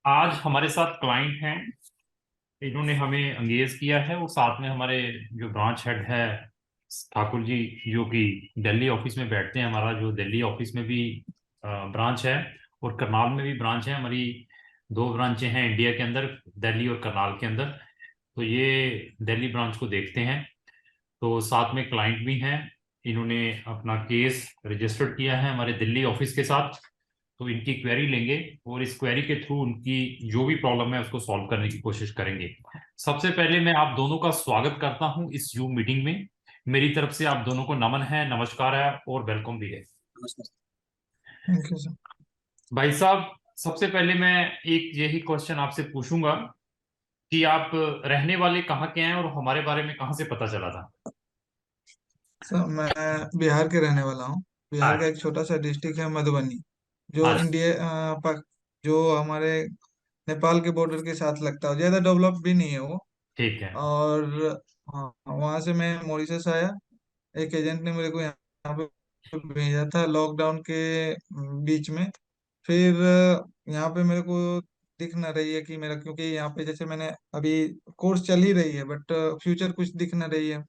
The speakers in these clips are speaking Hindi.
आज हमारे साथ क्लाइंट हैं। इन्होंने हमें एंगेज किया है और साथ में हमारे जो ब्रांच हेड है ठाकुर जी, जो कि दिल्ली ऑफिस में बैठते हैं। हमारा जो दिल्ली ऑफिस में भी ब्रांच है और करनाल में भी ब्रांच है। हमारी दो ब्रांचें हैं इंडिया के अंदर, दिल्ली और करनाल के अंदर। तो ये दिल्ली ब्रांच को देखते हैं। तो साथ में क्लाइंट भी हैं। इन्होंने अपना केस रजिस्टर्ड किया है हमारे दिल्ली ऑफिस के साथ। तो इनकी क्वेरी लेंगे और इस क्वेरी के थ्रू उनकी जो भी प्रॉब्लम है उसको सॉल्व करने की कोशिश करेंगे। सबसे पहले मैं आप दोनों का स्वागत करता हूं इस जूम मीटिंग में। मेरी तरफ से आप दोनों को नमन है, नमस्कार है और वेलकम भी है। Thank you sir. भाई साहब, सबसे पहले मैं एक यही क्वेश्चन आपसे पूछूंगा कि आप रहने वाले कहाँ के हैं और हमारे बारे में कहाँ से पता चला था? सर मैं बिहार के रहने वाला हूँ। बिहार का अच्छा। एक छोटा सा डिस्ट्रिक्ट है मधुबनी, जो अच्छा। जो हमारे नेपाल के बॉर्डर के साथ लगता है। ज़्यादा डेवलप भी नहीं है वो। ठीक है। और हाँ, वहाँ से मैं मॉरिशस आया। एक एजेंट ने मेरे को यहाँ पे भेजा था लॉकडाउन के बीच में। फिर यहाँ पे मेरे को दिख ना रही है कि मेरा, क्योंकि यहाँ पे जैसे मैंने अभी कोर्स चल ही रही है बट फ्यूचर कुछ दिख ना रही है।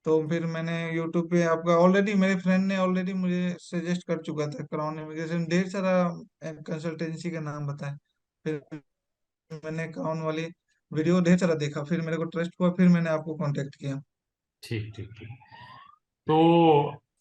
तो फिर मैंने यूट्यूब पे आपका, ऑलरेडी मेरे फ्रेंड ने ऑलरेडी मुझे सजेस्ट कर चुका था क्राउन इमिग्रेशन, ढेर सारा कंसल्टेंसी का नाम बताया। फिर मैंने क्राउन वाली वीडियो ढेर सारा देखा, फिर मेरे को ट्रस्ट हुआ, फिर मैंने आपको कांटेक्ट किया। ठीक ठीक ठीक। तो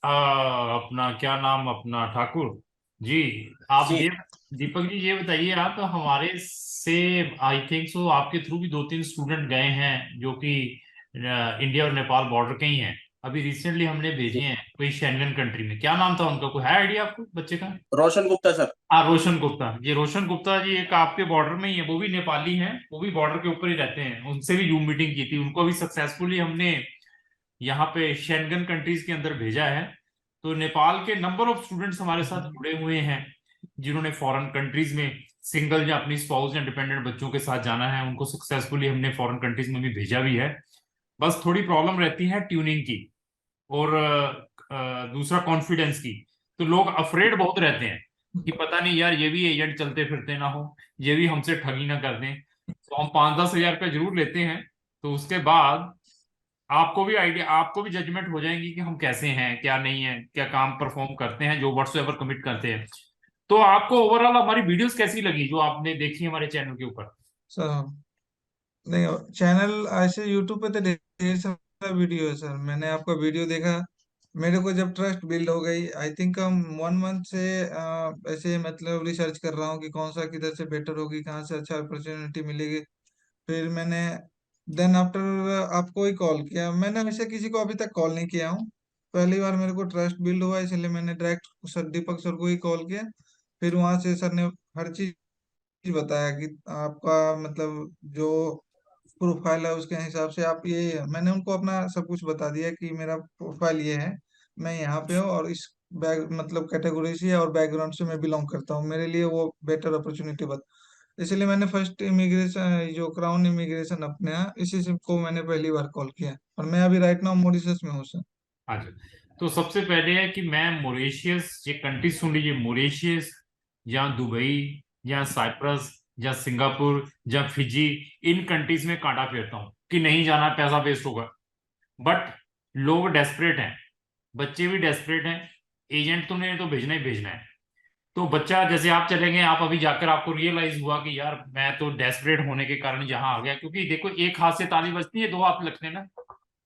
अपना क्या नाम, अपना ठाकुर जी, आप जी। ये दीपक जी ये बताइए, आप हमारे से आई थिंक सो आपके थ्रू भी दो तीन स्टूडेंट गए हैं जो कि इंडिया और नेपाल बॉर्डर के ही हैं। अभी रिसेंटली हमने भेजे हैं कोई शेंगन कंट्री में। क्या नाम था उनका, कोई है आइडिया आपको बच्चे का? रोशन गुप्ता सर। हाँ, रोशन गुप्ता। ये रोशन गुप्ता जी एक आपके बॉर्डर में ही है, वो भी नेपाली हैं, वो भी बॉर्डर के ऊपर ही रहते हैं। उनसे भी जूम मीटिंग की थी, उनको भी सक्सेसफुली हमने यहाँ पे शेंगन कंट्रीज के अंदर भेजा है। तो नेपाल के नंबर ऑफ स्टूडेंट्स हमारे साथ जुड़े हुए हैं जिन्होंने फॉरेन कंट्रीज में सिंगल या अपनी स्पाउस या डिपेंडेंट बच्चों के साथ जाना है। उनको सक्सेसफुली हमने फॉरेन कंट्रीज में भी भेजा भी है। बस थोड़ी प्रॉब्लम रहती है ट्यूनिंग की और दूसरा कॉन्फिडेंस की। तो लोग अफ्रेड बहुत रहते हैं कि पता नहीं यार ये भी एजेंट चलते फिरते ना हो, ये भी हमसे ठगी ना कर दें। तो हम 5-10 हजार रुपये जरूर लेते हैं। तो उसके बाद आपको भी आइडिया, आपको भी जजमेंट हो जाएंगी कि हम कैसे हैं, क्या नहीं है, क्या काम परफॉर्म करते हैं, जो व्हाट्सएवर कमिट करते हैं। तो आपको ओवरऑल हमारी वीडियोस कैसी लगी जो आपने देखी हमारे चैनल के ऊपर? सर नहीं, चैनल ऐसे यूट्यूब पे तो ढेर सारा वीडियो है सर, मैंने आपका वीडियो देखा। मेरे को जब ट्रस्ट बिल्ड हो गई, आई थिंक हम 1 मंथ से ऐसे मतलब रिसर्च कर रहा हूँ कि कौन सा किधर से बेटर होगी, कहाँ से अच्छा अपॉर्चुनिटी मिलेगी। फिर मैंने देन आफ्टर आपको ही कॉल किया। मैंने वैसे किसी को अभी तक कॉल नहीं किया हूँ, पहली बार मेरे को ट्रस्ट बिल्ड हुआ, इसलिए मैंने डायरेक्ट सर दीपक सर को ही कॉल किया। फिर वहां से सर ने हर चीज बताया कि आपका मतलब जो प्रोफाइल है उसके हिसाब से आप ये, मैंने उनको अपना सब कुछ बता दिया कि मेरा प्रोफाइल ये है, मैं यहाँ पे हूँ और इस बैग मतलब कैटेगरी से और बैकग्राउंड से मैं बिलोंग करता हूँ, मेरे लिए वो बेटर अपॉर्चुनिटी बता। इसलिए मैंने फर्स्ट इमिग्रेशन जो क्राउन इमिग्रेशन अपने यहाँ, इसी से को मैंने पहली बार कॉल किया, और मैं अभी राइट नाउ मॉरिशस में हूँ सर। अच्छा। तो सबसे पहले है कि मैं मॉरिशियस, ये कंट्री सुन लीजिए, मॉरिशियस या दुबई या साइप्रस या सिंगापुर या फिजी, इन कंट्रीज में कांटा फेरता हूँ कि नहीं जाना, पैसा वेस्ट होगा। बट लोग डेस्परेट हैं, बच्चे भी डेस्परेट हैं। एजेंट तो ने तो भेजना ही भेजना है। तो बच्चा जैसे आप चले गए, आप अभी जाकर आपको रियलाइज हुआ कि यार मैं तो डेस्परेट होने के कारण यहाँ आ गया। क्योंकि देखो, एक हाथ से ताली बजती है, दो हाथ लगते हैं ना।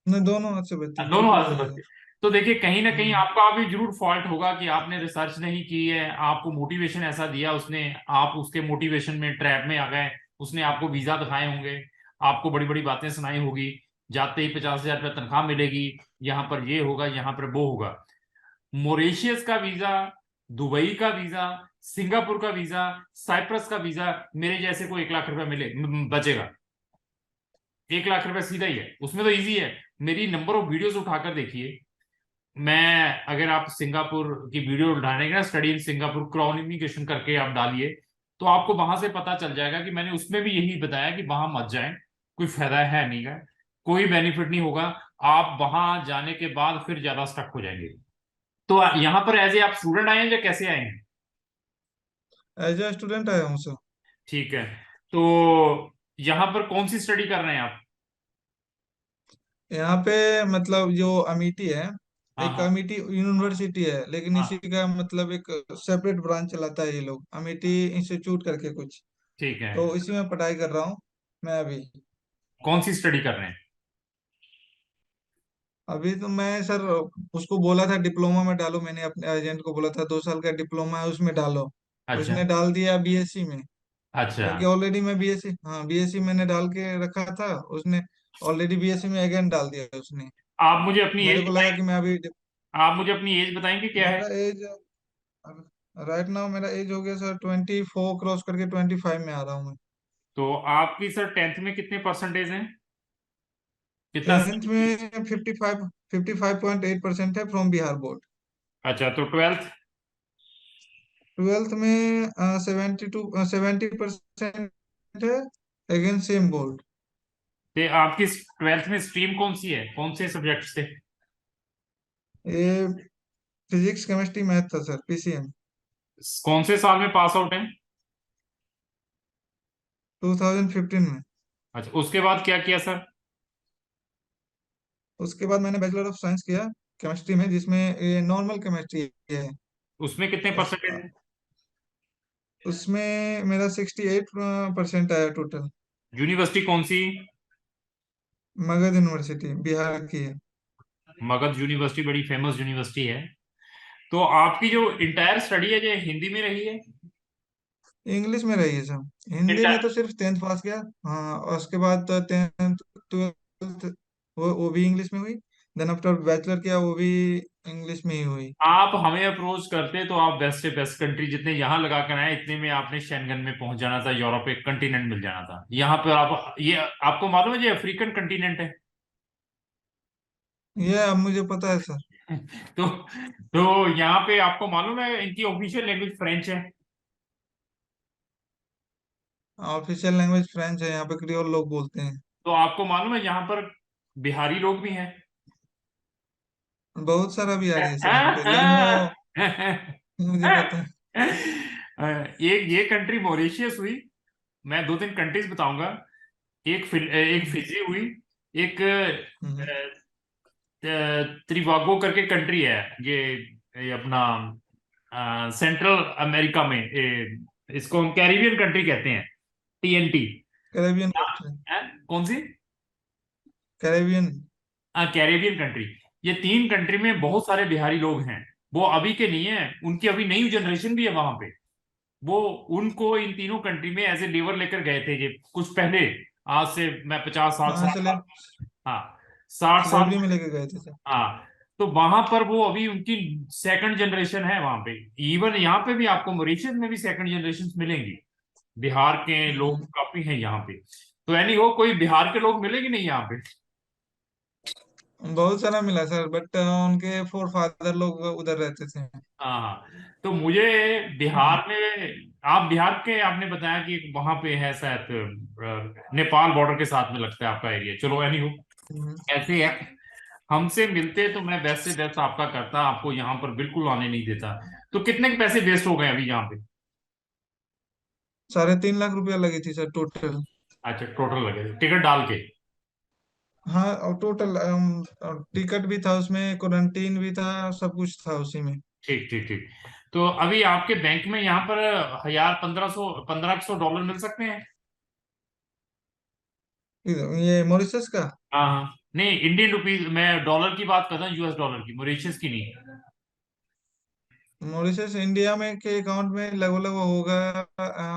नहीं, दोनों हाथ से बचती, दोनों बिल्कुल हाथ से सही है। बजती है। तो देखिए, कहीं ना कहीं हम्म। आपका भी जरूर फॉल्ट होगा कि आपने रिसर्च नहीं की है, आपको मोटिवेशन ऐसा दिया उसने, आप उसके मोटिवेशन में ट्रैप में आ गए। उसने आपको वीजा दिखाए होंगे, आपको बड़ी बड़ी बातें सुनाई होगी, जाते ही 50,000 रुपये तनख्वाह मिलेगी, यहाँ पर ये होगा, यहाँ पर वो होगा। मॉरिशियस का वीजा, दुबई का वीजा, सिंगापुर का वीजा, साइप्रस का वीजा, मेरे जैसे को 1 लाख रुपए मिले बचेगा। 1 लाख रुपए सीधा ही है उसमें, तो इजी है। मेरी नंबर ऑफ वीडियोस उठाकर देखिए। मैं, अगर आप सिंगापुर की वीडियो डालेंगे ना, study in Singapore crown immigration करके आप डालिए, तो आपको वहां से पता चल जाएगा कि मैंने उसमें भी यही बताया कि वहां मत जाएं, कोई फायदा है नहीं का, कोई बेनिफिट नहीं होगा। आप वहां जाने के बाद फिर ज्यादा स्टक हो जाएंगे। तो यहाँ पर एज ए आप स्टूडेंट आए हैं या कैसे आए हैं? एज ए स्टूडेंट आया हूँ सर। ठीक है। तो यहाँ पर कौन सी स्टडी कर रहे हैं आप? यहाँ पे मतलब जो अमिटी है, हाँ एक हाँ अमिटी यूनिवर्सिटी है, लेकिन इसी हाँ। का मतलब एक सेपरेट ब्रांच चलाता है ये लोग, अमिटी इंस्टीट्यूट करके कुछ। ठीक है। तो इसी में पढ़ाई कर रहा हूँ मैं अभी। कौन सी स्टडी कर रहे हैं? अभी तो मैं सर उसको बोला था डिप्लोमा में डालो, मैंने अपने एजेंट को बोला था 2 साल का डिप्लोमा है उसमें डालो। अच्छा उसने डाल दिया बीएससी में। अच्छा। क्योंकि ऑलरेडी मैं बीएससी, हाँ बीएससी मैंने डाल के रखा था। उसने ऑलरेडी बीएससी में अगेन डाल दिया उसने। आप मुझे अपनी मेरे एज को लगा बताएं। कि मैं अभी आप मुझे अपनी एज बताएंगे क्या है? मेरा एज राइट नाउ मेरा एज हो गया सर 24 क्रॉस करके 25 में आ रहा हूँ मैं। तो आपकी सर टेंथ में कितने परसेंटेज हैं? कितना? 10th में 55.8% है फ्रॉम बिहार बोर्ड। अच्छा, तो ट्वेल्थ? 12th में 70% है, अगेन सेम बोर्ड। ते आपकी ट्वेल्थ में स्ट्रीम कौन सी है, कौन से सब्जेक्ट्स थे? ये फिजिक्स केमिस्ट्री मैथ था सर, पीसीएम। कौन से साल में पास आउट हैं? 2015 में। अच्छा, उसके बाद क्या किया सर? उसके बाद मैंने बैचलर ऑफ साइंस किया केमिस्ट्री में, जिसमें ये नॉर्मल केमिस्ट्री है। उसमें कितने उस, परसेंटेज हैं? उसमें मेरा 68% आया टोटल। यूनिवर्सिटी कौन सी? मगध यूनिवर्सिटी बिहार की है। मगध यूनिवर्सिटी बड़ी फेमस यूनिवर्सिटी है। तो आपकी जो इंटायर स्टडी है, जो हिंदी में रही है? इंग्लिश में रही है सब, हिंदी में तो सिर्फ 10th पास किया। हाँ, और उसके बाद 10th 12th वो भी इंग्लिश में हुई। देन आफ्टर बैचलर किया, वो भी इंग्लिश में ही हुई। आप हमें अप्रोच करते तो आप बेस्ट से बेस्ट कंट्री जितने यहाँ लगा कर आए, इतने में आपने शेंगन में पहुंच जाना था, यूरोप एक कंटिनेंट मिल जाना था। यहाँ पे आप, ये आपको मालूम है ये अफ्रीकन कंटिनेंट है? ये अब मुझे पता है सर। तो तो यहाँ पे आपको मालूम है इनकी ऑफिशियल लैंग्वेज फ्रेंच है। ऑफिशियल लैंग्वेज फ्रेंच है, यहाँ पे क्रियोल लोग बोलते हैं। तो आपको मालूम है यहाँ पर बिहारी लोग भी हैं। बहुत सारा भी आ रही है सर यहाँ पे, लखनऊ। मुझे पता है। ये कंट्री मॉरिशियस हुई। मैं दो तीन कंट्रीज बताऊंगा। एक हम्म, फिजी हुई। एक हम्म। त्रिवागो करके कंट्री है। ये अपना सेंट्रल अमेरिका में, इसको हम कैरिबियन कंट्री कहते हैं। टीएनटी। Caribbean country. कौन सी? कैरेबियन। Caribbean country. ये तीन कंट्री में बहुत सारे बिहारी लोग हैं। वो अभी के नहीं है, उनकी अभी नई जनरेशन भी है वहां पे। वो उनको इन तीनों कंट्री में एज ए लेबर लेकर गए थे ये कुछ पहले। आज से मैं 50 साल हाँ 60 साल, हाँ 60 साल। स्लेवरी में लेके गए थे सर। हाँ। तो वहां पर वो अभी उनकी सेकंड जनरेशन है वहां पे। इवन यहाँ पे भी आपको मॉरिशस में भी सेकंड जनरेशन मिलेंगी। बिहार के लोग हम्म, काफी हैं यहाँ पे। तो एनी हो, कोई बिहार के लोग मिलेंगे नहीं यहाँ पे। बहुत सारा मिला सर, बट उनके फोर फादर लोग उधर रहते थे। हाँ हाँ। तो मुझे हम्म, बिहार में, आप बिहार के, आपने बताया कि वहां पे है शायद नेपाल बॉर्डर के साथ में लगता है आपका एरिया। चलो एनी हो, हम्म। ऐसे है। हमसे मिलते तो मैं बेस्ट से बेस्ट आपका करता, आपको यहाँ पर बिल्कुल आने नहीं देता। तो कितने के पैसे वेस्ट हो गए अभी यहाँ पे? 3.5 लाख रुपया लगी थी सर टोटल। अच्छा, टोटल लगे थे टिकट डाल के? हाँ, और टोटल टिकट भी था उसमें, क्वारंटीन भी था, सब कुछ था उसी में। ठीक ठीक ठीक। तो अभी आपके बैंक में यहाँ पर 1500 डॉलर मिल सकते हैं? ये मॉरिशस का। हाँ हाँ, नहीं इंडियन रुपीज, मैं डॉलर की बात कर रहा हूँ, यूएस डॉलर की, मॉरिशस की नहीं। मॉरिशस इंडिया में के अकाउंट में लगभग लगभग होगा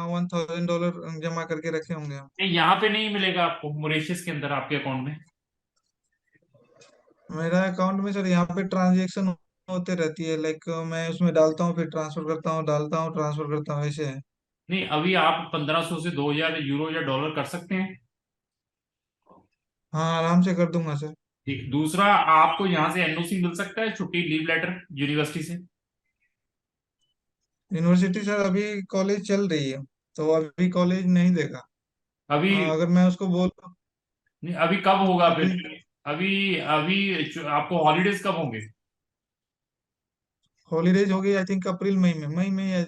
$1,000 जमा करके रखे होंगे हम। नहीं, यहाँ पे नहीं मिलेगा आपको, मॉरिशस के अंदर आपके अकाउंट में। मेरा अकाउंट में सर यहाँ पे ट्रांजेक्शन होते रहती है, लाइक मैं उसमें डालता हूँ फिर ट्रांसफर करता हूँ, डालता हूँ ट्रांसफर करता हूँ, ऐसे है। नहीं, अभी आप 1500 से 2000 यूरो या डॉलर कर सकते हैं। हाँ, आराम से कर दूंगा सर। ठीक। दूसरा, आपको यहाँ से एनओसी मिल सकता है, छुट्टी लीव लेटर यूनिवर्सिटी से। यूनिवर्सिटी सर अभी कॉलेज चल रही है, तो अभी कॉलेज नहीं देगा। अभी अगर मैं उसको बोल, नहीं, अभी कब होगा फिर? अभी अभी अभी आपको हॉलीडेज कब होंगे? हॉलीडेज होगी आई थिंक अप्रैल मई में,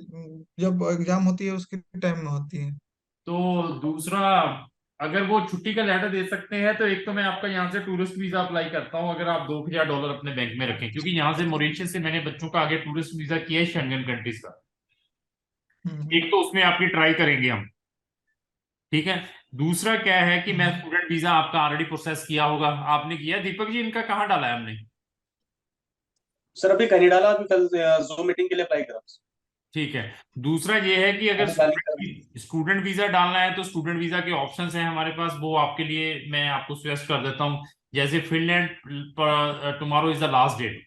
जब एग्जाम होती है उसके टाइम में होती है। तो दूसरा, अगर वो छुट्टी का लेटर दे सकते हैं तो एक तो मैं आपका यहाँ से टूरिस्ट वीजा अप्लाई करता हूँ, अगर आप $2000 अपने बैंक में रखें, क्योंकि यहाँ से मॉरिशस से मैंने बच्चों का आगे टूरिस्ट वीजा किया है शेंगन कंट्रीज का। हम्म। एक तो उसमें आपकी ट्राई करेंगे हम, ठीक है। दूसरा क्या है कि मैं हम्म। स्टूडेंट वीजा आपका ऑलरेडी प्रोसेस किया होगा, आपने किया दीपक जी, इनका कहाँ डाला है हमने? सर अभी कहीं नहीं डाला, अभी कल जूम मीटिंग के लिए अप्लाई करा। ठीक है। दूसरा ये है कि अगर अभी डाली कर। स्टूडेंट वीजा डालना है तो स्टूडेंट वीजा के ऑप्शंस हैं हमारे पास, वो आपके लिए मैं आपको सजेस्ट कर देता हूँ। जैसे Finland, tomorrow is the last date,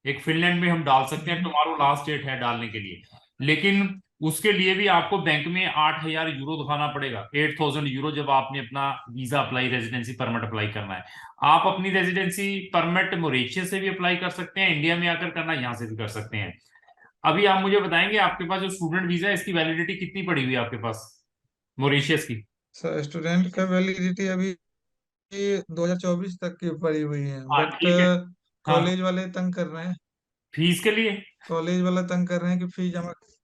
एक फिनलैंड में हम डाल सकते हैं, हम्म। टुमारो लास्ट डेट है डालने के लिए। लेकिन उसके लिए भी आपको बैंक में 8000 यूरो दिखाना पड़ेगा, 8000 यूरो, जब आपने अपना visa apply, residency permit apply करना है। आप अपनी रेजिडेंसी परमिट मॉरिशस से भी अप्लाई कर सकते हैं, इंडिया में आकर करना, यहाँ से भी कर सकते हैं। अभी आप मुझे बताएंगे आपके पास जो स्टूडेंट वीजा है इसकी वैलिडिटी कितनी पड़ी हुई है आपके पास, मॉरिशस की? सर स्टूडेंट का वैलिडिटी अभी 2024 तक की पड़ी हुई है, हाँ बट ठीक है। हाँ, कॉलेज वाले तंग कर रहे हैं। फीस के लिए। कॉलेज वाला तंग कर रहे हैं कि फी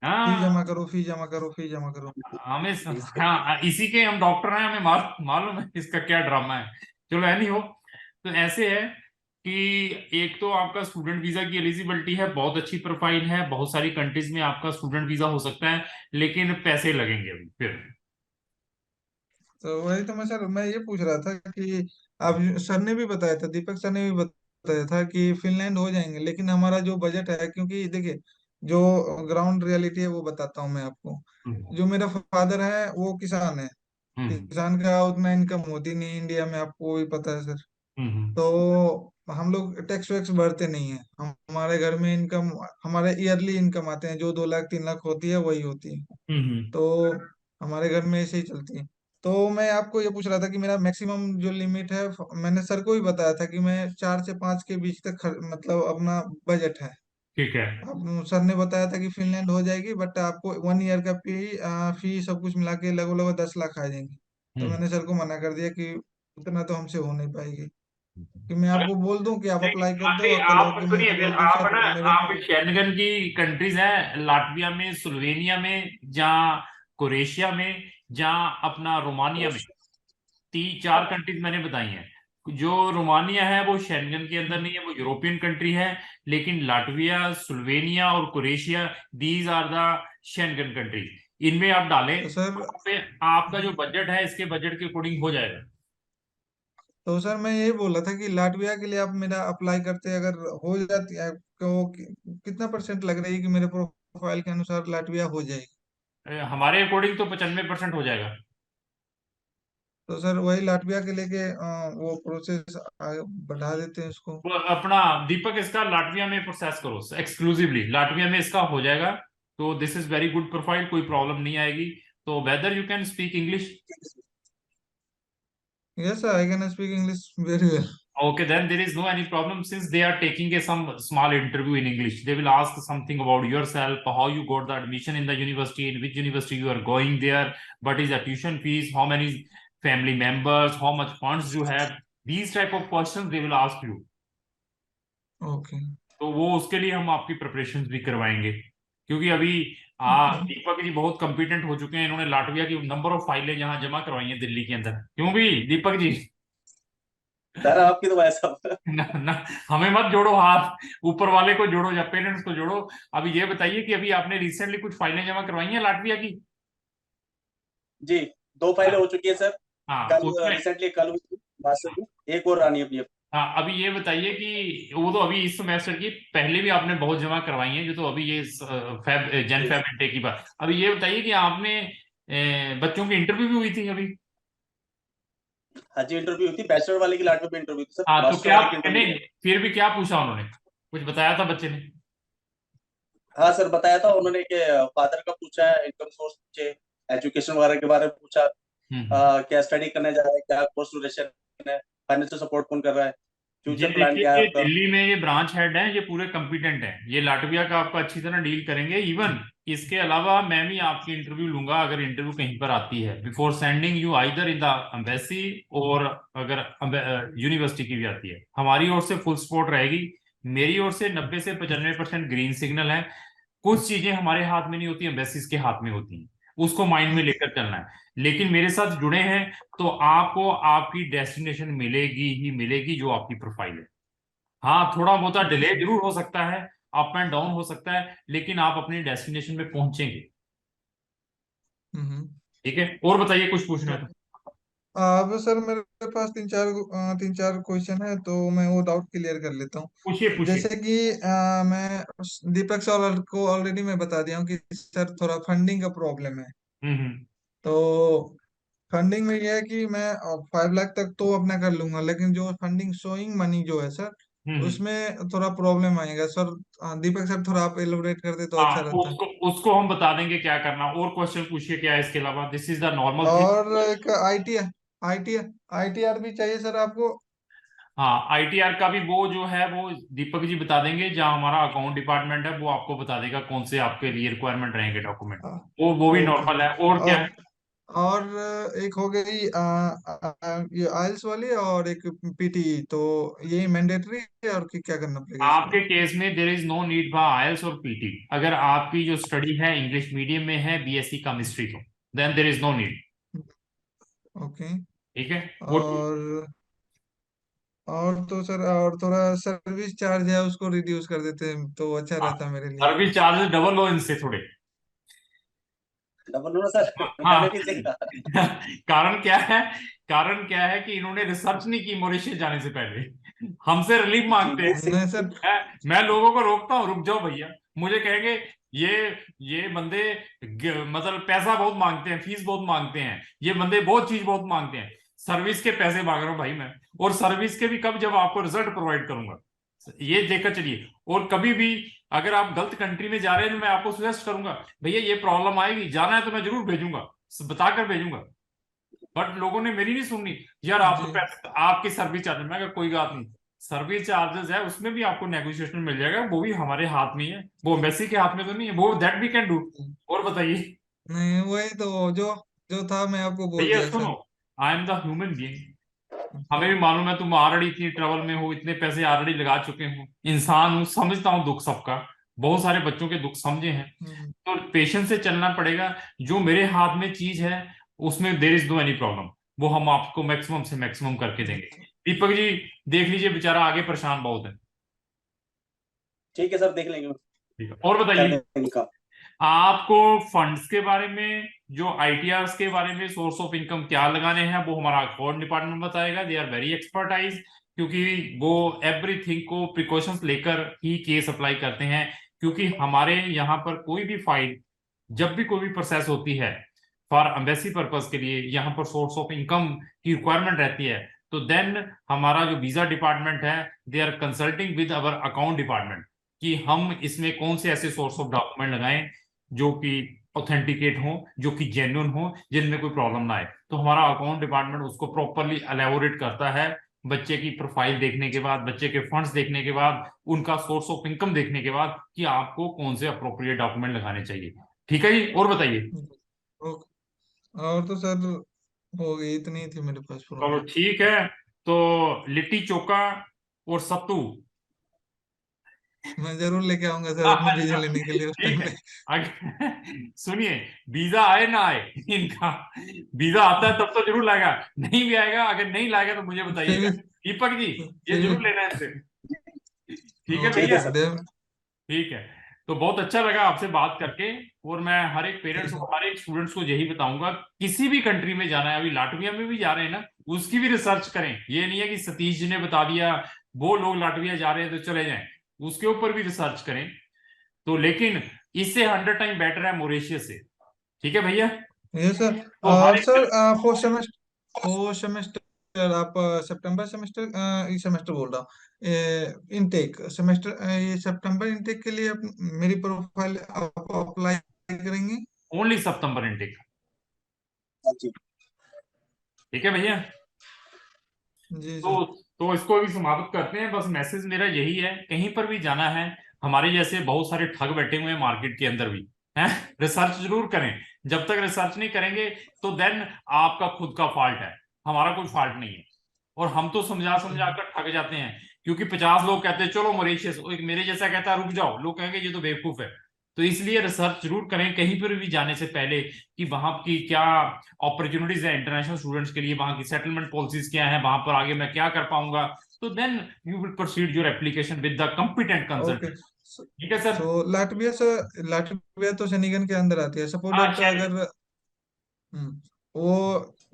हाँ, जमा करो, फी जमा करो, फी जमा करो। हमें, हाँ इसी के हम डॉक्टर हैं, हमें मालूम है इसका क्या ड्रामा है। चलो एनी हो, तो ऐसे है कि एक तो आपका स्टूडेंट वीजा की एलिजिबिलिटी है, बहुत अच्छी प्रोफाइल है, बहुत सारी कंट्रीज में आपका स्टूडेंट वीजा हो सकता है, लेकिन पैसे लगेंगे अभी फिर। तो वही तो मैं ये पूछ रहा था कि आप, सर ने भी बताया था, दीपक सर ने भी बताया था कि फिनलैंड हो जाएंगे, लेकिन हमारा जो बजट है, क्योंकि देखिए, जो ग्राउंड रियलिटी है वो बताता हूँ मैं आपको। हम्म। जो मेरा फादर है वो किसान है। हम्म। किसान का उतना इनकम होती नहीं इंडिया में, आपको भी पता है सर। हम्म। तो हम लोग टैक्स वैक्स भरते नहीं है। हमारे घर में इनकम, हमारे ईयरली इनकम आते हैं जो 2 लाख 3 लाख होती है, वही होती है। हम्म। तो हमारे घर में ऐसे ही चलती है। तो मैं आपको ये पूछ रहा था कि मेरा मैक्सिमम जो लिमिट है, मैंने सर को भी बताया था कि मैं 4 से 5 के बीच तक मतलब अपना बजट है। ठीक है। अब सर ने बताया था कि फिनलैंड हो जाएगी, बट आपको 1 ईयर का फी सब कुछ मिला के लगभग लगभग 10 लाख आ जाएंगे। तो हम्म। मैंने सर को मना कर दिया कि उतना तो हमसे हो नहीं पाएगी, कि मैं अगर आपको बोल दूं कि आप अप्लाई कर दो, नहीं, और कल आप होके मैं सुनिए फिर, बोल दूं आप सर ना, मेरे। आप शेंगन की कंट्रीज हैं, लाटविया में, स्लोवेनिया में, जहाँ क्रोएशिया में, जहाँ अपना रोमानिया में, 3 4 कंट्रीज मैंने बताई हैं। जो रोमानिया है वो शेंगन के अंदर नहीं है, वो यूरोपियन कंट्री है। लेकिन लाटविया, स्लोवेनिया और Croatia, these are the Schengen countries, इनमें आप डालें। तो सर वहाँ पे आपका जो बजट है इसके बजट के अकॉर्डिंग हो जाएगा। तो सर मैं यही बोल रहा था कि लाटविया के लिए आप मेरा अप्लाई करते, अगर हो जाती है तो कितना परसेंट लग रही है कि मेरे प्रोफाइल के अनुसार लाटविया हो जाएगी? हमारे अकॉर्डिंग तो 95% हो जाएगा। तो सर वही लाटविया के लेके वो प्रोसेस बढ़ा देते हैं उसको। वो अपना दीपक, इसका लाटविया में प्रोसेस करो एक्सक्लूसिवली, लाटविया में इसका हो जाएगा। तो this is very good profile, कोई प्रॉब्लम नहीं आएगी। तो whether you can speak English? Yes I can speak English very well. Okay, then there is no any problem, since they are taking some small interview in English. They will ask something about yourself, how you got the admission in the university, in which university you are going there, what is the tuition fees, how many family members, how much funds you have. These type of questions they will ask you. Okay. तो वो उसके लिए हम आपकी प्रिपरेशन भी करवाएंगे, क्योंकि अभी दीपक जी बहुत कॉम्पिटेंट हो चुके हैं, इन्होंने लाटविया की नंबर ऑफ फाइलें यहाँ जमा करवाई हैं दिल्ली के अंदर। क्यों भी दीपक जी? सर आपकी तो वैसा। ना, ना, हमें मत जोड़ो हाथ, ऊपर वाले को जोड़ो या पेरेंट्स को जोड़ो। अभी ये बताइए कि अभी आपने रिसेंटली कुछ फाइलें जमा करवाई हैं लाटविया की? जी, 2 फाइलें हो चुकी है सर। हाँ कल उसमें। रिसेंटली कल हुई थी मास्टर की, एक और आनी है अपनी। हाँ अभी ये बताइए कि वो तो अभी इस सेमेस्टर की पहले भी आपने बहुत जमा करवाई हैं, जो तो अभी ये जन जी फेब इनटेक की बात, अभी ये बताइए कि आपने बच्चों की इंटरव्यू भी हुई थी अभी? हाँ जी, इंटरव्यू हुई थी, बैचलर वाले की लाट में भी इंटरव्यू थी सर, हाँ तो मास्टर क्या, वाले की इंटरव्यू नहीं नहीं। फिर भी क्या पूछा उन्होंने, कुछ बताया था बच्चे ने? हाँ सर, बताया था उन्होंने कि फादर का पूछा है, इनकम सोर्स पूछे, एजुकेशन वगैरह के बारे में पूछा। हम्म। क्या स्टडी करने जा रहा है, क्या कोर्स ड्यूरेशन है, फाइनेंशियल सपोर्ट कौन कर रहा है, ये फ्यूचर प्लान देखिए क्या है कि आपका। दिल्ली में ये ब्रांच हेड हैं, ये पूरे कॉम्पिटेंट हैं, ये लाटविया का आपका अच्छी तरह डील करेंगे। इवन इसके अलावा मैं भी आपकी इंटरव्यू लूंगा, अगर इंटरव्यू कहीं पर आती है, before sending you either in the embassy, और अगर यूनिवर्सिटी की भी आती है, हमारी ओर से फुल सपोर्ट रहेगी। मेरी ओर से 90 से 95% ग्रीन सिग्नल है। कुछ चीजें हमारे हाथ में नहीं होती, एम्बेसीज के हाथ में होती हैं, उसको माइंड में लेकर चलना है। लेकिन मेरे साथ जुड़े हैं तो आपको आपकी डेस्टिनेशन मिलेगी ही मिलेगी, जो आपकी प्रोफाइल है। हाँ, थोड़ा बहुत जी डिले सर। जरूर हो सकता है, अप एंड डाउन हो सकता है, लेकिन आप अपनी डेस्टिनेशन में पहुंचेंगे। हम्म। ठीक है, और बताइए, कुछ पूछना है तो। अब सर मेरे पास तीन चार क्वेश्चन है, तो मैं वो डाउट क्लियर कर लेता पूछिए हूँ। पूछिए। जैसे कि दीपक सर को ऑलरेडी मैं बता दिया हूँ कि सर थोड़ा फंडिंग का प्रॉब्लम है। हम्म। तो फंडिंग में ये है कि मैं 5 लाख तक तो अपना कर लूंगा, लेकिन जो फंडिंग शोइंग मनी जो है सर, हम्म। उसमें थोड़ा प्रॉब्लम आएगा सर। दीपक सर थोड़ा आप एलोबरेट कर दे तो हाँ, अच्छा रहता। उसको उसको हम बता देंगे क्या करना। और क्वेश्चन पूछिए क्या है इसके अलावा, this is the normal thing. और एक आई टी आईटीआर भी चाहिए सर आपको? हाँ, आईटीआर का भी वो जो है वो दीपक जी बता देंगे, जहाँ हमारा अकाउंट डिपार्टमेंट है वो आपको बता देगा कौन से आपके लिए रिक्वायरमेंट रहेंगे डॉक्यूमेंट। वो भी ओके। नॉर्मल है। और क्या है? और और एक हो गई ये आइल्स वाली, और एक पीटी। तो ये मैंडेटरी है, और क्या करना पड़ेगा इसके आपके लिए? केस में there is no need for IELTS और पीटी। अगर आपकी जो स्टडी है इंग्लिश मीडियम में है, बीएससी केमिस्ट्री तो then there is no need. Okay. ठीक है। वो और तो सर, और थोड़ा सर्विस चार्ज है उसको रिड्यूस कर देते हैं तो अच्छा रहता मेरे लिए। सर्विस चार्जेस डबल लो इनसे थोड़े। डबल लो ना सर, हाँ। मैंने भी देखा। कारण क्या है? कारण क्या है कि इन्होंने रिसर्च नहीं की मॉरिशस जाने से पहले, हमसे रिलीफ जी मांगते हैं। नहीं सर। मैं लोगों को रोकता हूँ, रुक जाओ भैया। मुझे कहेंगे ये ये बंदे मतलब पैसा बहुत मांगते हैं, फीस बहुत मांगते हैं, ये बंदे बहुत चीज बहुत मांगते हैं। सर्विस के पैसे मांग रहा हूँ भाई मैं। और सर्विस के भी कब, जब आपको रिजल्ट प्रोवाइड करूंगा, ये देखकर चलिए। और कभी भी अगर आप गलत कंट्री में जा रहे हैं तो मैं आपको सजेस्ट करूंगा, भैया ये प्रॉब्लम आएगी, जाना है तो मैं जरूर भेजूंगा, बताकर भेजूंगा। बट लोगों ने मेरी नहीं सुननी। यार आप तो जी पैसे, आपकी सर्विस चार्ज, मैं कहा कोई बात नहीं, सर्विस चार्जेस है उसमें भी आपको नेगोशिएशन मिल जाएगा, वो भी हमारे हाथ में ही है, वो एम्बेसी के हाथ में तो नहीं है, वो दैट वी कैन डू। और बताइए। नहीं, वही तो जो जो था मैं आपको बोल भैया दिया सुनो, sir. I am the human being. हमें भी मालूम है तुम ऑलरेडी इतनी ट्रबल में हो, इतने पैसे ऑलरेडी लगा चुके हो, इंसान हूं, समझता हूँ दुख सबका, बहुत सारे बच्चों के दुख समझे हैं। हम्म। तो पेशेंस से चलना पड़ेगा। जो मेरे हाथ में चीज है उसमें there is no any problem, वो हम आपको मैक्सिमम से मैक्सिमम करके देंगे। दीपक जी देख लीजिए, बेचारा आगे परेशान बहुत है। ठीक है सर, देख लेंगे, ठीक है, और कर बताइए। देंगे काम। आपको फंड्स के बारे में, जो आईटीआरस के बारे में, सोर्स ऑफ इनकम क्या लगाने हैं, वो हमारा अकाउंट डिपार्टमेंट बताएगा। दे आर वेरी एक्सपर्टाइज, क्योंकि वो एवरीथिंग को प्रिकॉशंस लेकर ही केस अप्लाई करते हैं। क्योंकि हमारे यहाँ पर कोई भी फाइल, जब भी कोई भी प्रोसेस होती है फॉर एम्बेसी पर्पज के लिए, यहाँ पर सोर्स ऑफ इनकम की रिक्वायरमेंट रहती है, तो देन हमारा जो वीजा डिपार्टमेंट है, they are consulting with our account department कि हम इसमें कौन से ऐसे सोर्स ऑफ डॉक्यूमेंट लगाएं जो कि ऑथेंटिकेट हो, जो कि जेन्युइन हो, जिनमें कोई प्रॉब्लम ना आए। तो हमारा अकाउंट डिपार्टमेंट उसको प्रॉपरली एलेबोरेट करता है, बच्चे की प्रोफाइल देखने के बाद, बच्चे के फंड्स देखने के बाद, उनका सोर्स ऑफ इनकम देखने के बाद, कि आपको कौन से अप्रोप्रिएट डॉक्यूमेंट लगाने चाहिए। ठीक है जी, और बताइए। ओके। और तो सर हो गई, इतनी ही थी मेरे पास चलो प्रॉब्लम। ठीक है। तो लिट्टी चोखा और सत्तू। मैं जरूर लेके आऊंगा सर अपना वीजा अच्छा, लेने के लिए उस ठीक टाइम है। पे। अगर सुनिए, वीजा आए ना आए, इनका वीजा आता है तब तो जरूर लाएगा, नहीं भी आएगा, अगर नहीं लाएगा तो मुझे फिर बताइएगा। भी दीपक जी, ये फिर जरूर भी लेना है इनसे। ठीक है ओके ठीक है भैया। सर। देव। ठीक है। तो बहुत अच्छा लगा आपसे बात करके। और मैं हर एक पेरेंट्स को, हर एक स्टूडेंट्स को यही बताऊंगा, किसी भी कंट्री में जाना है, अभी लाटविया में भी जा रहे हैं ना, उसकी भी रिसर्च करें। ये नहीं है कि सतीश जी ने बता दिया वो लोग लाटविया जा रहे हैं तो चले जाएं, उसके ऊपर भी रिसर्च करें। तो लेकिन इससे 100 टाइम बेटर है मॉरिशियस से। ठीक है भैया। ये सर। तो हर और एक, सर फोर्थ सेमेस्टर आप सितंबर सेमेस्टर, इस सेमेस्टर बोल रहा हूँ, इनटेक सेमेस्टर, ये सितंबर इनटेक के लिए मेरी प्रोफाइल आप अप्लाई करेंगे? ओनली सितंबर इनटेक। हाँ जी। जी ठीक है भैया। सर। तो इसको भी समाप्त करते हैं। बस मैसेज मेरा यही है, कहीं पर भी जाना है, हमारे जैसे बहुत सारे ठग बैठे हुए हैं मार्केट के अंदर भी, हैं, रिसर्च जरूर करें। जब तक रिसर्च नहीं करेंगे तो देन आपका खुद का फॉल्ट है, हमारा कोई फॉल्ट नहीं है। और हम तो समझा समझा कर थक जाते हैं, क्योंकि 50 लोग कहते हैं चलो मॉरिशियस, एक मेरे जैसा कहता है रुक जाओ, लोग कहेंगे ये तो बेवकूफ है। तो तो इसलिए रिसर्च जरूर करें कहीं पर भी जाने से पहले कि वहां की क्या अपॉर्चुनिटीज है इंटरनेशनल स्टूडेंट्स के लिए, वहां की सेटलमेंट पॉलिसीज क्या है, वहां पर आगे मैं क्या कर पाऊंगा। तो then you will proceed your application with the competent okay. Consultant. ठीक है सर। सो लाटविया से, लाटविया तो शेनिगन के अंदर आती है, सपोज हाँ दैट अगर वो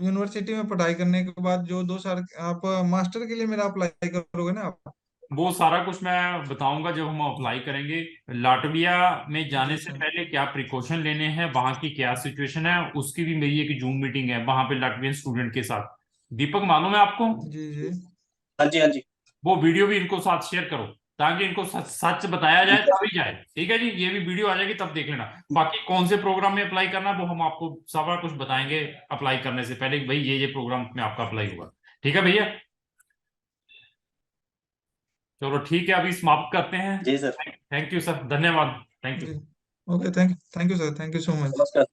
यूनिवर्सिटी में पढ़ाई करने के बाद जो 2 साल आप मास्टर के लिए मेरा अप्लाई करोगे ना आप? वो सारा कुछ मैं बताऊंगा जब हम अप्लाई करेंगे। लाटविया में जाने जी से सर। पहले क्या प्रिकॉशन लेने हैं, वहां की क्या सिचुएशन है, उसकी भी मेरी एक जूम मीटिंग है वहां पे लाटवियन स्टूडेंट के साथ। दीपक मालूम है आपको? जी जी। हाँ जी, हाँ जी। वो वीडियो भी इनको साथ शेयर करो ताकि इनको सच सच बताया जाए ठीक है तभी जाए। ठीक है जी, ये भी वीडियो आ जाएगी तब देख लेना। बाकी कौन से प्रोग्राम में अप्लाई करना वो हम आपको सारा कुछ बताएंगे अप्लाई करने से पहले कि भाई ये प्रोग्राम में आपका अप्लाई होगा। ठीक है भैया, चलो ठीक है अभी समाप्त करते हैं। जी सर। थैंक यू सर, धन्यवाद। Thank you. जी। Okay, thank you sir, thank you so much. नमस्कार।